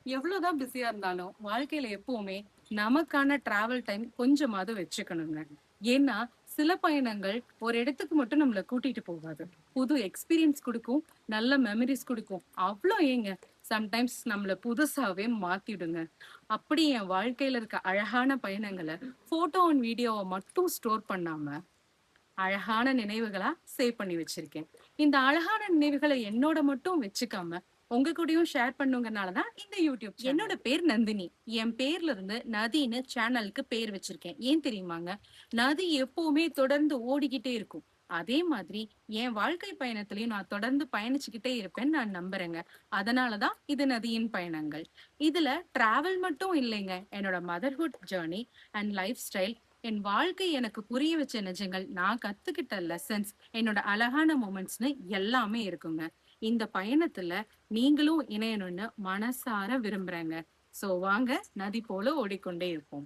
எவ்வளவுதான் பிஸியா இருந்தாலும் வாழ்க்கையில எப்பவுமே நமக்கான டிராவல் டைம் கொஞ்சமாவது வச்சுக்கணுங்க. ஏன்னா சில பயணங்கள் ஒரு இடத்துக்கு மட்டும் நம்மள கூட்டிட்டு போகாது. புது எக்ஸ்பீரியன்ஸ் குடுக்கும், நல்ல மெமரிஸ் குடுக்கும். அவ்ளோ ஏங்க, சம்டைம்ஸ் நம்மள புதுசாவே மாத்திடுங்க. அப்படி என் வாழ்க்கையில இருக்க அழகான பயணங்கள போட்டோ அண்ட் வீடியோவ மட்டும் ஸ்டோர் பண்ணாம அழகான நினைவுகளா சேவ் பண்ணி வச்சிருக்கேன். இந்த அழகான நினைவுகளை என்னோட மட்டும் வச்சுக்காம உங்க கூடயும் ஷேர் பண்ணுங்கனாலதான் இந்த யூடியூப் சேனல். என்னோட பேர் நந்தினி. என் பேர்ல இருந்து நதின்னு சேனலுக்கு பேர் வச்சிருக்கேன். ஏன் தெரியுமாங்க? நதி எப்பவுமே தொடர்ந்து ஓடிக்கிட்டே இருக்கும். அதே மாதிரி என் வாழ்க்கை பயணத்திலையும் நான் தொடர்ந்து பயணிச்சுக்கிட்டே இருப்பேன்னு நான் நம்புறேங்க. அதனாலதான் இது நதியின் பயணங்கள். இதுல டிராவல் மட்டும் இல்லைங்க, என்னோட motherhood journey and lifestyle, என் வாழ்க்கை எனக்கு புரிய வச்ச நிஜங்கள், நான் கத்துக்கிட்ட லெசன்ஸ், என்னோட அழகான மூமெண்ட்ஸ்னு எல்லாமே இருக்குங்க. இந்த பயணத்துல நீங்களும் இணையணும்னு மனசார விரும்புறேங்க. சோ வாங்க, நதி போல ஓடிக்கொண்டே இருப்போம்.